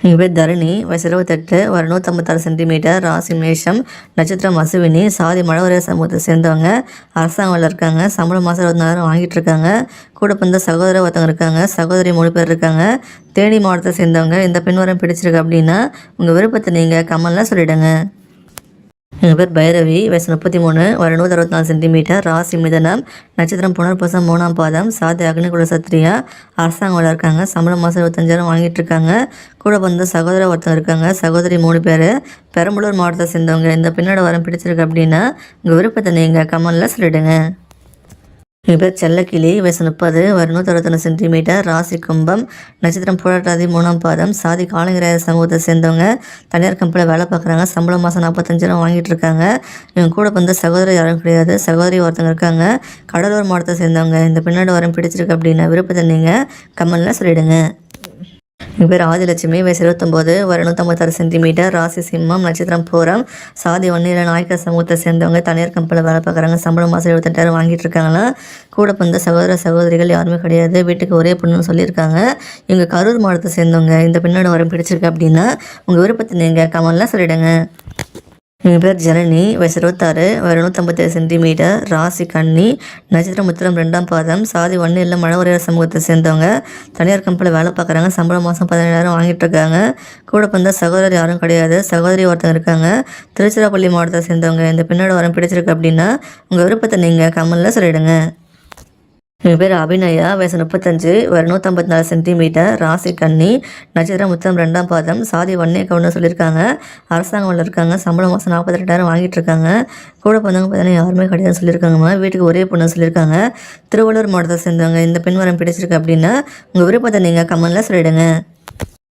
எங்கள் பேர் தரணி, வயசு 28, ஒரு 156 சென்டிமீட்டர், ராசி மேஷம், நட்சத்திரம் அசுவினி, சாதி மழவரைய சமூகத்தை சேர்ந்தவங்க. அரசாங்க வேலை இருக்காங்க, சம்பளம் மாதம் 24,000 வாங்கிட்டு இருக்காங்க. கூட பிறந்த சகோதரர் ஒருத்தவங்க இருக்காங்க, சகோதரி 3 பேர் இருக்காங்க. தேனி மாவட்டத்தை சேர்ந்தவங்க. இந்த பின்வரம் பிடிச்சிருக்கு அப்படின்னா உங்கள் விருப்பத்தை நீங்கள் கமெண்ட்ல சொல்லிவிடுங்க. எங்கள் பேர் பைரவி, வயசு 33, ஒரு 164 சென்டிமீட்டர், ராசி மிதனம், நட்சத்திரம் புனர்பூசம், 3ஆம் பாதம், சாதி அக்னிகுல சத்திரியா. அரசாங்க வேலை இருக்காங்க, சம்பளம் மாதம் 25,000 வாங்கிட்டு இருக்காங்க. கூட பிறந்த சகோதரர் ஒருத்தர் இருக்காங்க, சகோதரி 3 பேர். பெரம்பலூர் மாவட்டத்தை சேர்ந்தவங்க. இந்த பின்னோட வரம் பிடிச்சிருக்கு அப்படின்னா உங்கள் விருப்பத்தை நீங்கள் கமெண்ட்ல சொல்லிவிடுங்க. எங்கள் பேர் செல்லக்கிளி, வயசு 30, ஒரு 161 சென்டிமீட்டர், ராசி கும்பம், நட்சத்திரம் புரட்டாதி, 3ஆம் பாதம், சாதி காலங்கிராய சமூகத்தை சேர்ந்தவங்க. தனியார் கம்பெனியில் வேலை பார்க்குறாங்க, சம்பளம் மாதம் 45,000 வாங்கிட்டு இருக்காங்க. இவங்க கூட வந்து சகோதரி யாரும் கிடையாது, சகோதரி ஒருத்தவங்க இருக்காங்க. கடலூர் மாவட்டத்தை சேர்ந்தவங்க. இந்த பின்னாடி வரம் பிடிச்சிருக்கு அப்படின்னா விருப்பத்தை நீங்கள் கமெண்ட்ல சொல்லிவிடுங்க. எங்கள் பேர் ஆதிலட்சுமி, வயசு 29, ஒரு 156 சென்டிமீட்டர், ராசி சிம்மம், நட்சத்திரம் பூரம், சாதி ஒன்னில நாயக்கர் சமூகத்தை சேர்ந்தவங்க. தனியார் கம்பெனியில் வேலை பார்க்குறாங்க, சம்பளம் மாதம் 78,000 வாங்கிட்டு இருக்காங்களா. கூட பிறந்த சகோதர சகோதரிகள் யாருமே கிடையாது, வீட்டுக்கு ஒரே பொண்ணுன்னு சொல்லியிருக்காங்க. இவங்க கரூர் மாவட்டத்தை சேர்ந்தவங்க. இந்த பின்னாடி வரம் பிடிச்சிருக்கு அப்படின்னா உங்கள் விருப்பத்தை நீங்கள் கமெண்ட்ல சொல்லிவிடுங்க. எங்கள் பேர் ஜனனி, வயசு 26, ஒரு 157 சென்டிமீட்டர், ராசி கன்னி, நட்சத்திரம் உத்திரம், 2ஆம் பாதம், சாதி ஒன்னில் மழவரையர் சமூகத்தை சேர்ந்தவங்க. தனியார் கம்பெனியில் வேலை பார்க்குறாங்க, சம்பளம் மாதம் 17,000 வாங்கிட்டு இருக்காங்க. கூட பிறந்த சகோதரர் யாரும் கிடையாது, சகோதரி ஒருத்தங்க இருக்காங்க. திருச்சிராப்பள்ளி மாவட்டத்தை சேர்ந்தவங்க. இந்த பின்னோட வரம் பிடிச்சிருக்கு அப்படின்னா உங்கள் விருப்பத்தை நீங்கள் கமெண்ட்ல சொல்லிவிடுங்க. எங்கள் பேர் அபிநயா, வயசு 35, ஒரு 154 சென்டிமீட்டர், ராசி கன்னி, நட்சத்திரம் உத்திரம், 2ஆம் பாதம், சாதி வன்னிய கவுன்னு சொல்லியிருக்காங்க. அரசாங்க வேலை இருக்காங்க, சம்பளம் மாதம் 42,000 வாங்கிட்டு இருக்காங்க. கூட பிறந்தவங்க பார்த்தீங்கன்னா யாருமே கிடையாதுன்னு சொல்லியிருக்காங்கம்மா, வீட்டுக்கு ஒரே பொண்ணு சொல்லியிருக்காங்க. திருவள்ளூர் மாவட்டத்தை சேர்ந்தவங்க. இந்த பின்வரம் பிடிச்சிருக்கு அப்படின்னா உங்கள் விருப்பத்தை நீங்கள் கமெண்ட்ல சொல்லிவிடுங்க.